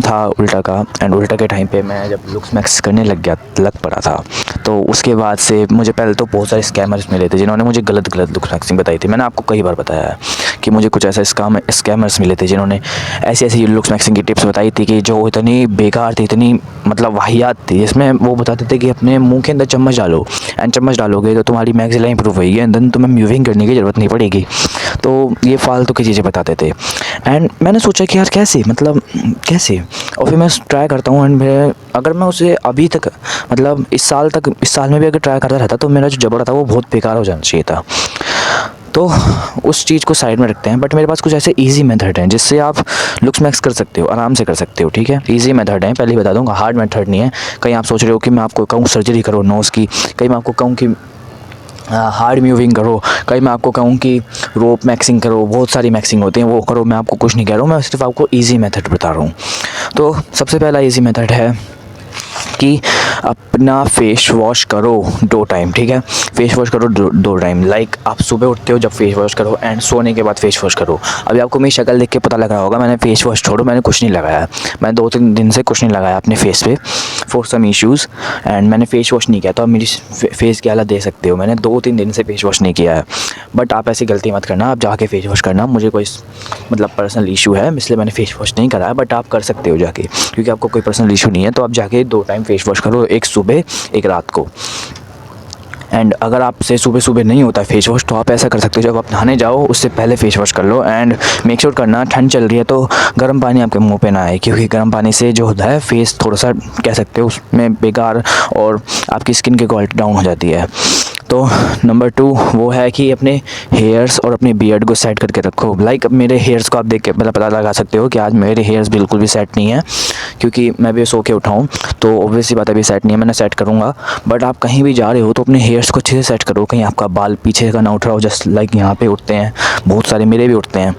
था उल्टा का, एंड उल्टा के टाइम पे मैं जब लुक्स मैक्स करने लग पड़ा था, तो उसके बाद से मुझे पहले तो बहुत सारे स्कैमर्स मिले थे जिन्होंने मुझे गलत लुक्स मैक्सिंग बताई थी। मैंने आपको कई बार बताया है कि मुझे कुछ ऐसा स्कैमर्स मिले थे जिन्होंने ऐसी ऐसी लुक्स मैक्सिंग की टिप्स बताई थी कि जो इतनी बेकार थी, इतनी मतलब वाहियात थी। इसमें वो बताते थे कि अपने मुंह के अंदर चम्मच डालो, एंड चम्मच डालोगे तो तुम्हारी मैक्सिला इंप्रूव होगी, एंड देन तुम्हें मूविंग करने की ज़रूरत नहीं पड़ेगी। तो ये फालतू की चीज़ें बताते थे, एंड मैंने सोचा कि यार कैसे, मतलब कैसे। और फिर मैं ट्राई करता हूँ, एंड मैं अगर मैं उसे अभी तक मतलब इस साल में भी अगर ट्राई करता रहता तो मेरा जो जबड़ा था वो बहुत बेकार हो जाना चाहिए था। तो उस चीज़ को साइड में रखते हैं, बट मेरे पास कुछ ऐसे इजी मेथड हैं जिससे आप लुक्स मैक्स कर सकते हो, आराम से कर सकते हो। ठीक है, इजी मेथड है, पहले ही बता दूंगा, हार्ड मेथड नहीं है। कहीं आप सोच रहे हो कि मैं आपको कहूँ सर्जरी करो नोज़ की, कहीं मैं आपको कहूँ कि हार्ड मूविंग करो, कहीं मैं आपको कहूँ कि रोप मैक्सिंग करो, बहुत सारी मैक्सिंग होती हैं वो करो, मैं आपको कुछ नहीं कह रहा हूँ, मैं सिर्फ आपको ईजी मेथड बता रहा हूँ। तो सबसे पहला ईजी मेथड है कि अपना फेस वॉश करो 2 टाइम। ठीक है, फेस वॉश करो 2 टाइम। लाइक आप सुबह उठते हो जब फेस वॉश करो, एंड सोने के बाद फेस वॉश करो। अभी आपको मेरी शक्ल देख के पता लग रहा होगा मैंने फेस वॉश छोड़ो, मैंने कुछ नहीं लगाया। मैं 2-3 दिन से कुछ नहीं लगाया अपने फेस पे फॉर सम इश्यूज़, एंड मैंने फेस वॉश नहीं किया। तो आप मेरी फेस की हालत दे सकते हो, मैंने 2-3 दिन से फेस वॉश नहीं किया है। बट आप ऐसी गलती मत करना, आप जाके फेस वॉश करना। मुझे कोई मतलब पर्सनल इशू है इसलिए मैंने फेस वॉश नहीं करा है, बट आप कर सकते हो जाके, क्योंकि आपको कोई पर्सनल इशू नहीं है। तो आप जाके 2 टाइम फेस वॉश करो, एक सुबह एक रात को। एंड अगर आपसे सुबह सुबह नहीं होता है फेस वॉश तो आप ऐसा कर सकते हो, जब आप नहाने जाओ उससे पहले फेस वॉश कर लो। एंड मेक श्योर करना ठंड चल रही है तो गर्म पानी आपके मुंह पे ना आए, क्योंकि गर्म पानी से जो होता है फेस थोड़ा सा कह सकते हो उसमें बेकार और आपकी स्किन की क्वालिटी डाउन हो जाती है। तो नंबर 2 वो है कि अपने हेयर्स और अपने बियर्ड को सेट करके रखो। लाइक अब मेरे हेयर्स को आप देख के पता लगा सकते हो कि आज मेरे हेयर्स बिल्कुल भी सेट नहीं है, क्योंकि मैं भी सो के उठा हूँ, तो ऑब्वियसली बात अभी सेट नहीं है, मैंने सेट करूँगा। बट आप कहीं भी जा रहे हो तो अपने हेयर्स को अच्छे से सेट करो, कहीं आपका बाल पीछे का ना उठ रहा हो। जस्ट लाइक यहाँ पे उठते हैं बहुत सारे, मेरे भी उठते हैं,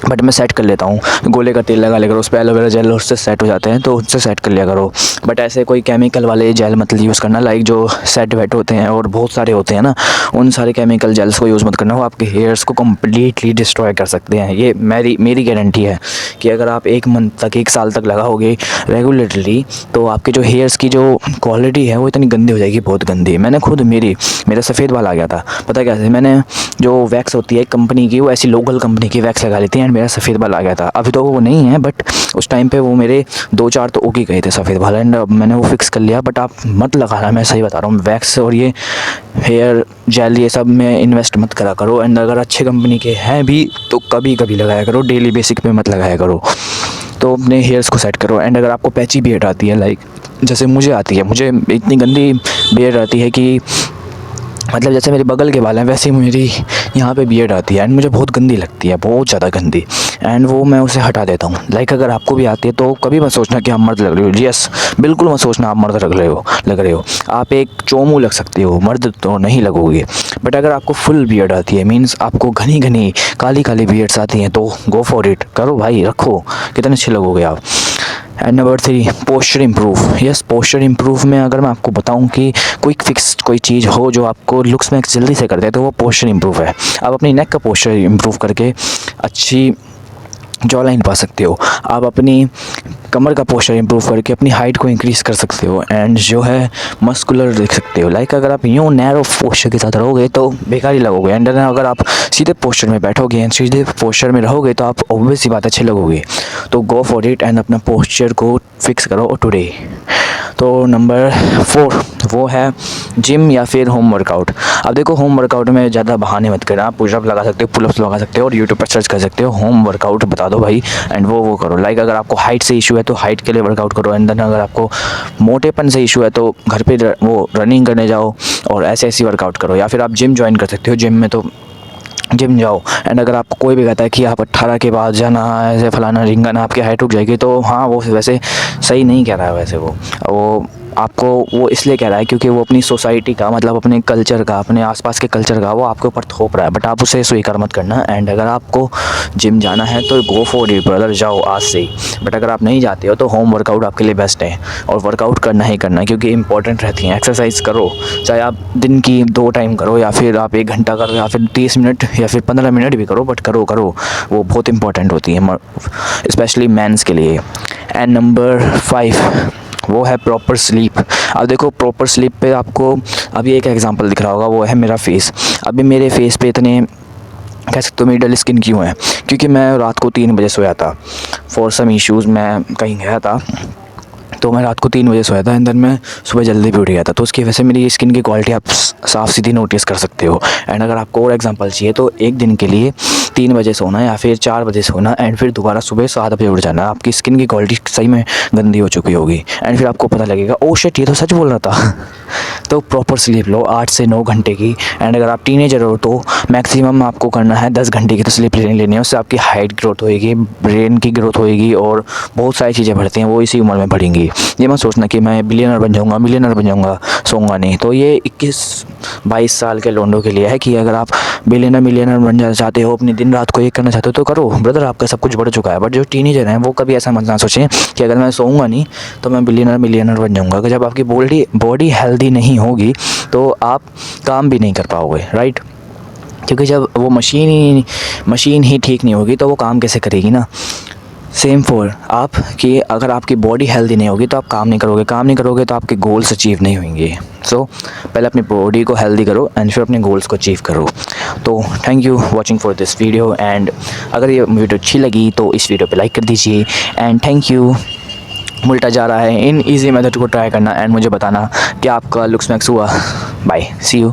बट मैं सेट कर लेता हूँ। गोले का तेल लगा लिया करो, उस पर एलोवेरा जेल, उससे सेट हो जाते हैं, तो उससे सेट कर लिया करो। बट ऐसे कोई केमिकल वाले जेल मत यूज़ करना, लाइक जो सेट वेट होते हैं और बहुत सारे होते हैं ना, उन सारे केमिकल जेल्स को यूज़ मत करना, वो आपके हेयर्स को कम्प्लीटली डिस्ट्रॉय कर सकते हैं। ये मेरी गारंटी है कि अगर आप 1 मंथ तक 1 साल तक लगाओगे रेगुलरली, तो आपके जो हेयर्स की जो क्वालिटी है वो इतनी गंदी हो जाएगी, बहुत गंदी। मैंने खुद मेरा सफ़ेद बाल आ गया था, पता कैसे? मैंने जो वैक्स होती है कंपनी की, वो ऐसी लोकल कंपनी की वैक्स लगा लेती है, एंड मेरा सफ़ेद बाल आ गया था। अभी तो वो नहीं है, बट उस टाइम पे वो मेरे 2-4 तो उग ही गए थे सफ़ेद बाल, एंड अब मैंने वो फिक्स कर लिया। बट आप मत लगाना, मैं सही बता रहा हूँ, वैक्स और ये हेयर जेल ये सब में इन्वेस्ट मत करा करो। एंड अगर अच्छे कंपनी के हैं भी तो कभी कभी लगाया करो, डेली बेसिक पे मत लगाया करो। तो अपने हेयर्स को सेट करो। एंड अगर आपको पैची बियर्ड आती है, लाइक जैसे मुझे आती है, मुझे इतनी गंदी बियर्ड आती है कि मतलब जैसे मेरे बगल के बाल हैं वैसे ही मेरी यहाँ पे बियर्ड आती है, एंड मुझे बहुत गंदी लगती है, बहुत ज़्यादा गंदी। एंड वो मैं उसे हटा देता हूँ। लाइक अगर आपको भी आती है तो कभी मत सोचना कि आप मर्द लग रहे हो। यस, बिल्कुल मत सोचना आप मर्द लग रहे हो। आप एक चोमू लग सकते हो, मर्द तो नहीं लगोगे। बट अगर आपको फुल बियर्ड आती है, मीन्स आपको घनी घनी काली काली बियर्ड्स आती हैं, तो गो फॉर इट, करो भाई, रखो, कितने अच्छे लगोगे आप। And number 3 posture improve. Yes, posture improve में अगर मैं आपको बताऊं कि क्विक फिक्स कोई चीज़ हो जो आपको लुक्स में जल्दी से कर दे, तो वो पोस्चर इम्प्रूव है। आप अपनी नेक का पोस्चर इम्प्रूव करके अच्छी जॉ लाइन पा सकते हो। आप अपनी कमर का पोस्चर इंप्रूव करके अपनी हाइट को इंक्रीज़ कर सकते हो, एंड जो है मस्कुलर देख सकते हो। लाइक अगर आप यूँ नैरो पोस्चर के साथ रहोगे तो बेकार ही लगोगे, एंड अगर आप सीधे पोस्चर में बैठोगे एंड सीधे पोस्चर में रहोगे तो आप ऑब्वियस सी बात अच्छे लगोगे। तो गो फॉर इट एंड अपना पोस्चर को फिक्स करो टुडे। तो नंबर 4 वो है जिम या फिर होम वर्कआउट। अब देखो, होम वर्कआउट में ज़्यादा बहाने मत करना। आप पुशअप लगा सकते हो, पुलअप्स लगा सकते हो, और यूट्यूब पर सर्च कर सकते हो होम वर्कआउट, बता दो भाई, एंड वो करो। लाइक अगर आपको हाइट से इशू है तो हाइट के लिए वर्कआउट करो, एंड देन अगर आपको मोटेपन से इशू है तो घर पे वो रनिंग करने जाओ और ऐसे वर्कआउट करो। या फिर आप जिम ज्वाइन कर सकते हो, जिम में तो जिम जाओ। एंड अगर आपको कोई भी कहता है कि आप 18 के बाद जाना, ऐसे फलाना ढिंगाना, आपकी हाइट रुक जाएगी, तो हाँ वो वैसे सही नहीं कह रहा है। वैसे वो आपको वो इसलिए कह रहा है क्योंकि वो अपनी सोसाइटी का मतलब अपने कल्चर का, अपने आसपास के कल्चर का वो आपके ऊपर थोप रहा है, बट आप उसे स्वीकार मत करना। एंड अगर आपको जिम जाना है तो गो फॉर इट ब्रदर, जाओ आज से ही। बट अगर आप नहीं जाते हो तो होम वर्कआउट आपके लिए बेस्ट है, और वर्कआउट करना ही करना है क्योंकि इंपॉर्टेंट रहती हैं। एक्सरसाइज करो, चाहे आप दिन की 2 टाइम करो या फिर आप 1 घंटा करो या फिर 30 मिनट या फिर 15 मिनट भी करो, बट करो वो बहुत इंपॉर्टेंट होती है स्पेशली मेंस के लिए। एंड नंबर 5 वो है प्रॉपर स्लीप। अब देखो प्रॉपर स्लीप पे आपको अभी एक एग्जांपल दिख रहा होगा, वो है मेरा फेस। अभी मेरे फेस पे इतने कह सकते हो मेरी डल स्किन क्यों है, क्योंकि मैं रात को 3 बजे सोया था फॉर सम इश्यूज़। मैं कहीं गया था तो मैं रात को 3 बजे सोया था, एंड देन मैं सुबह जल्दी भी उठ गया था, तो उसकी वजह से मेरी स्किन की क्वालिटी आप साफ़ सीधी नोटिस कर सकते हो। एंड अगर आपको और एग्जांपल चाहिए तो एक दिन के लिए 3 बजे सोना या फिर 4 बजे सोना, एंड फिर दोबारा सुबह 7 बजे उठ जाना, आपकी स्किन की क्वालिटी सही में गंदी हो चुकी होगी। एंड फिर आपको पता लगेगा ओ शिट ये तो सच बोल रहा था। तो प्रॉपर स्लीप लो 8 से 9 घंटे की। एंड अगर आप टीनेजर हो तो मैक्सिमम आपको करना है 10 घंटे की तो स्लीप लेनी है, उससे आपकी हाइट ग्रोथ होएगी, ब्रेन की ग्रोथ होएगी, और बहुत सारी चीज़ें बढ़ती हैं वो इसी उम्र में बढ़ेंगी। ये मत सोचना कि मैं बिलियनर बन जाऊँगा सोऊंगा नहीं। तो ये 21-22 साल के लोंडों के लिए है कि अगर आप मिलियनर बन जाना चाहते हो, अपनी दिन रात को एक करना चाहते हो तो करो ब्रदर, आपका सब कुछ बढ़ चुका है। बट जो टीनेजर हैं वो कभी ऐसा मत ना सोचें कि अगर मैं सोऊंगा नहीं तो मैं मिलियनर बन जाऊँगा। अगर जब आपकी बॉडी हेल्दी नहीं होगी तो आप काम भी नहीं कर पाओगे, राइट? क्योंकि जब वो मशीन ही ठीक नहीं होगी तो वो काम कैसे करेगी ना। सेम फॉर आप कि अगर आपकी बॉडी हेल्दी नहीं होगी तो आप काम नहीं करोगे तो आपके गोल्स अचीव नहीं होंगे। सो पहले अपनी बॉडी को हेल्दी करो एंड फिर अपने गोल्स को अचीव करो। तो thank you watching for this video, and अगर ये वीडियो अच्छी लगी तो इस वीडियो पे लाइक कर दीजिए। And thank you. उल्टा जा रहा है इन इजी मेथड को ट्राई करना एंड मुझे बताना कि आपका लुक्स मैक्स हुआ। Bye, see you.